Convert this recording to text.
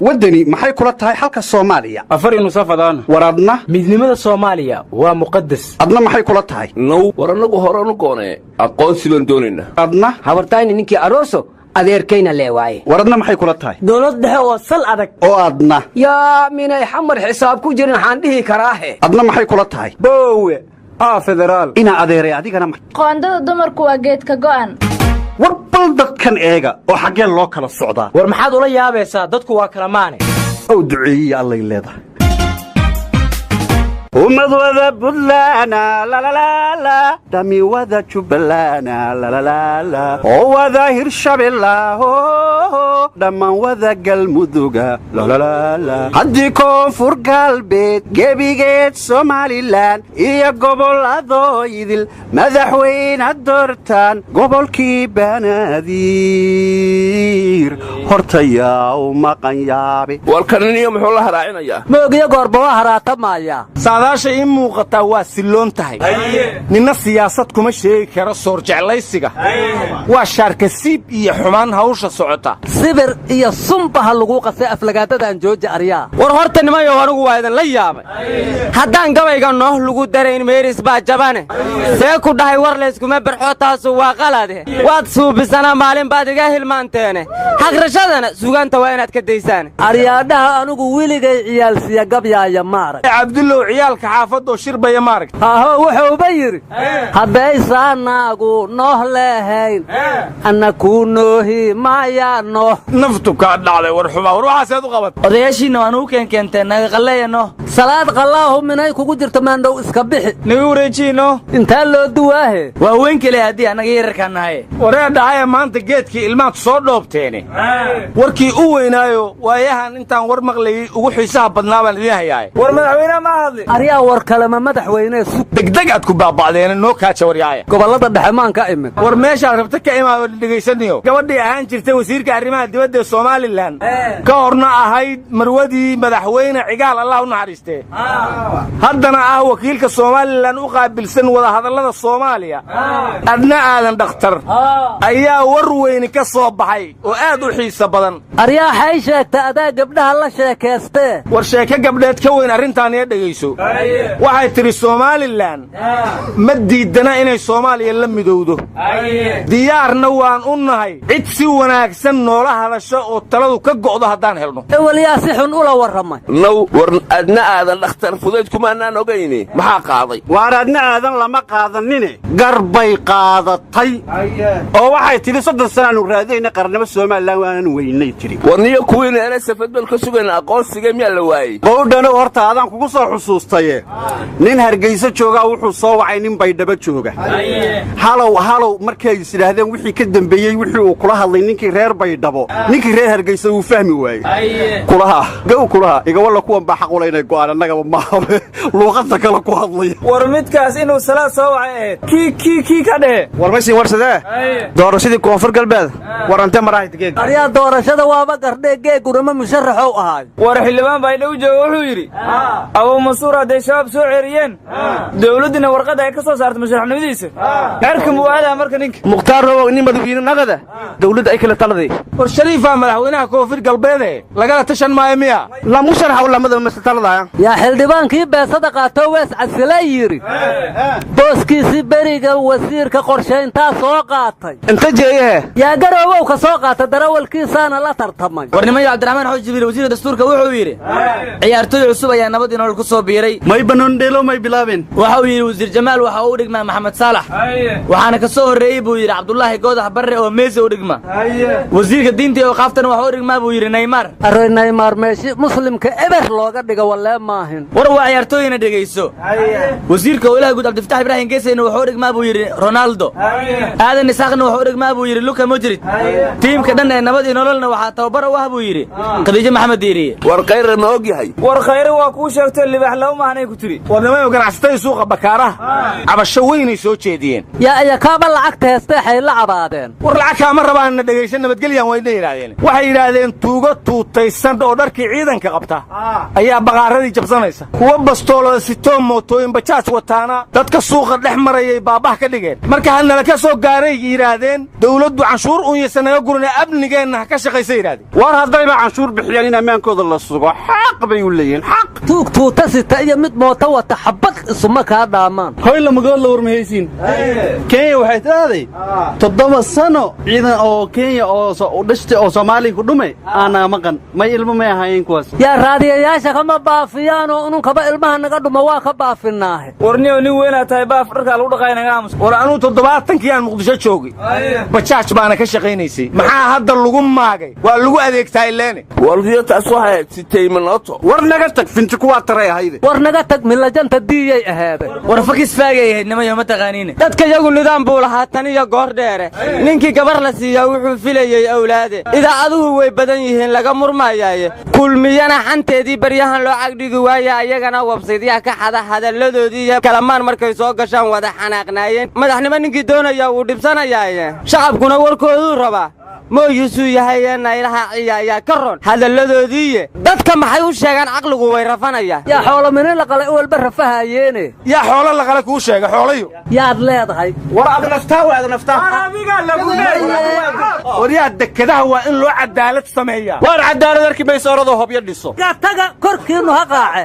wadani maxay kula tahay halka Soomaaliya afari nusafadaan waradna midnimada Soomaaliya waa muqaddas adna maxay kula tahay no waranagu horanu goone aqoonsi baan doonayna adna habartayni ninkii arooso adeerkayna leewaaye waradna maxay kula tahay dawlad dhexe oo sal adag oo adna yaa minay xamar xisaab ku jirin waxaan dhihi karaahe adna maxay kula tahay boowe federaal ina adeeray adigana qoondada dumarku waa geedka go'an warbal dadkan eega oo xageen loo kala socdaa war maxaad ula yaabaysaa dadku waa Kalamaane oo duceeyay allay leedahay ummad wada budlaana la la la dami wada jubbalaana la la la oo wada hirshabeellaho dhammaan wada galmuduga la la la haddii koonfur galbeed gebigeed Somaliland iyo gobolladoo idil madaxweyne doortaan gobolkii Banaadir hortayaa u maqan yaabe walkaniniyo muxuu la haraacinayaa moogiyo goorba waa haraatamaaya saadaasha in muuqata waa siloon tahay ninna siyaasad kuma sheegi karo soor jeclaysiga waa shaarkasiib iyo xumaan hawsha socota sibir iyo sumbaha lagu qasay aflagaadadan jooji aryaa war horta nimayo anigu waa idin la yaabay haddaan gabayga nooh lagu darayn meeris baa jabane see ku dhahay war layskuma barxo taasu waa qalade waad suubisana maalin baad iga hilmaanteene hagrashadana sugaanta waa inaad ka daysaan aryaadhaha anigu weligay ciyaalsiya gabyaaya maarag cabdullow ciyaalka xaafadoo shirbaya maarag aho wuxuuba yidhi haddaysaanaagu nooh leehayn anna kuu noohi maayaa nooh naftu kaa dhacday war xumaa war waxaaseed u qabat odayaashiinna waan uu keenkeenteen naga qalleeya nooh salaad qallaahu minay kugu jirto maandhow iska bixi naga wareejiino intaa loo duwaahe waa weyn kale haddii annaga yararkaan nahay waree dhahaya maanta geedkii ilmaad soo dhoobteene warkii u weynaayo waayahan intaan war maqlayay ugu xiisaha badnaa baan idiin hayaay war madaxweyne ma hadli aryaa war kalema madaxweyne sug degdeg aad ku baaba'deen noo kaaja waryaaya gobollada dhexe maan ka imid war meeshaad rabta ka imaado dhegaysaniyo gabadhii ahaan jirtay wasiirka arrimaha dibadda Soomaaliland ka horna ahayd marwadii madaxweyne cigaal Allah u naxariistee haddana wakiilka Soomaaliland u qaabilsan wada hadallada Soomaaliya adna aadan dhakhtar ayaa war weyn ka soo baxay oo aad u xiiso badan aryaa xay sheegta adaa gabdhaha la sheekaystee war sheeka gabdheed ka weyn arrintaan ee dhagayso waxay tiri Soomaaliland ma diidana inay Soomaaliya la midowdo diyaarna waan u nahay cid si wanaagsan noola hadasho oo taladu ka go'do haddaan helno waliyaa si xun ula warramay no war adna aadan dhakhtar fudayd kuma aanaan ogayni maxaa qaaday waar adna aadan lama qaadanine garbay qaadatay oo waxay tiri 30 sano raadayna qarnimo Soomaaliland waanan weynay tiri warniyo kuwiina ana safadbal ka sugan aqoonsiga miyaa la waayay qowdana horta aadan kugu soo xusuustaye nin Hargeysa jooga wuxuu soo wacay nin Baydhabo jooga halow markay isiraahdeen wixii ka dambeeyay wixii uu kula hadlay ninkii reer Baydhabo ninkii reer Hargeysa uu fahmi waayay kulaha iga wala kuwan baa xaq u leeyahay go'aan annaga ma luuqadda kala ku hadlay war midkaas inuu salaad soo wacay kii ka dhahe war ma sii warsadee doorashadii koonfur galbeed warante marahay geeg aryaa doorashada waaba gardhe geeguna ma musharaxow ahaay war xildhibaan Baydhabo jooga wuxuu yidhi Abu Mansuur haday shabaab soo ceeriyeen dawladina warqad ay ka soo saartay musharaxnimadiisa xerka muwaada marka ninka muqtaar roobo nin madaxweyne naqada dawladda ay kala taladay war shariifa madaxweynaha koonfur galbeed laga tashan maayo miya la musharaxa lamada mas'alada yaa xildhibaankii beesada qaato wees casila yiri booskiisi beriga wasiirka qorsheynta soo qaatay inta jeeyahe yaa garoobow ka soo qaatay darawalkiisana la tartamay warnimada Cabdiraxmaan Xoojibil wasiirka dastuurka wuxuu yiri ciyaartoy cusub ayaa nabad inoo ku soo biiray may banondelo may bilaabeen waxa uu yiri wasiir Jamaal waxa uu dhigmaa Maxamed Saalax waxaana ka soo horeeyay buu yiri Cabdullaahi Goodax Barre oo Meesi u dhigma wasiirka diinta oo qaaftan waxa uu dhigmaa buu yiri Neymar meeshi muslimka eber looga dhiga walaa maahin war waa ciyaartooyina dhageyso wasiirka Ilaahay Guud Abdiftaah Ibrahim Geesayna waxa uu dhigmaa buu yiri Ronaldo aadan isaaqna waxa uu dhigmaa buu yiri Luka Modric tiimka dhan ee nabad nololna waxa tababar u ah buu yiri Khadiija Maxamed Diiriye war khayr ma og yahay war khayr waa ku sheegtay libax law maanay ku tiri warnimada ganacsatay suuqa bakaaraha cabasho weyn ay soo jeediyeen yaa kaaba lacagta heestay xay la cabaadeen war lacag ma rabaan dhageysan nabadgelyan way yiraahdeen waxay yiraahdeen tuugo tuutaysan oo dharkii ciidanka qabta ayaa baqaaradii magaaladii jabsanaysa kuwa bastoolada sitoo mootooyin bajaaj wataana dadka suuqa dhex marayay baabah ka dhigeen marka hadnala ka soo gaaray yidhaahdeen dawladdu canshuur unyaysan naga guranee amnigeenna ha ka shaqaysa yidhahdeen war haddayba canshuur bixiyaan in ammaankooda la sugo xaq bay u leeyihiin xaq tuugtuuta sita iyo mid mooto wata xabad isuma kaa dhaamaan hoy lamagood la warmahaysiin kenya waxay tidhaahday 7 sano ciidan oo kenya oo dhashtay oo soomaaliya ku dhumay aanaa maqan may ilmo may ahaayeen kuwaas yaa raadiyayaasha kama baafiyaan oo ununkaba ilmaha naga dhuma waa ka baafinaahe warniyo nin weynaa tahay baaf dharkaa lagu dhaqaay naga aamus war anuu 70kii aan muqdisho joogay bajaaj baana ka shaqaynaysay maxaa hadda lagu maagay waa lagu adeegtaa ileene wardiyo taas waxay sitay manoto war naga tag finti kuwaa taray ahayde war naga tag milajanta diiyay aheede war fakis faagay ahayd nimayo ma taqaaniine dadka iyagu nidaam buu lahaa tan iyo goor dheere ninkii gabar la siiyaa wuxuu filayey awlaade idaacaduhu way badan yihiin laga murmayaaye kulmiyana xanteedii baryahan loo cagdhigi waaya ayagana websaydyaha ka xada hadalladoodii iyo kalamaan markay soo gashaan wada xanaaqnaayeen madaxnimo ninkii doonaya wuu dhibsanayaaye shacabkuna warkooduu rabaa mooyisuu yahay naylaha ciyaaya ka ron hadalladoodiiye dadka maxay u sheegaan caqligu way rafanayaan yaa xoolo mini la qalay walba rafahayeene yaa xoolo la qala kuu sheega xoolayo yaad leedahay war adnaftaa war yaa dekadaha waa in loo cadaalad sameeyaa war cadaalad arki bay soorado hobyo dhiso yaa taga korkiinu ha qaace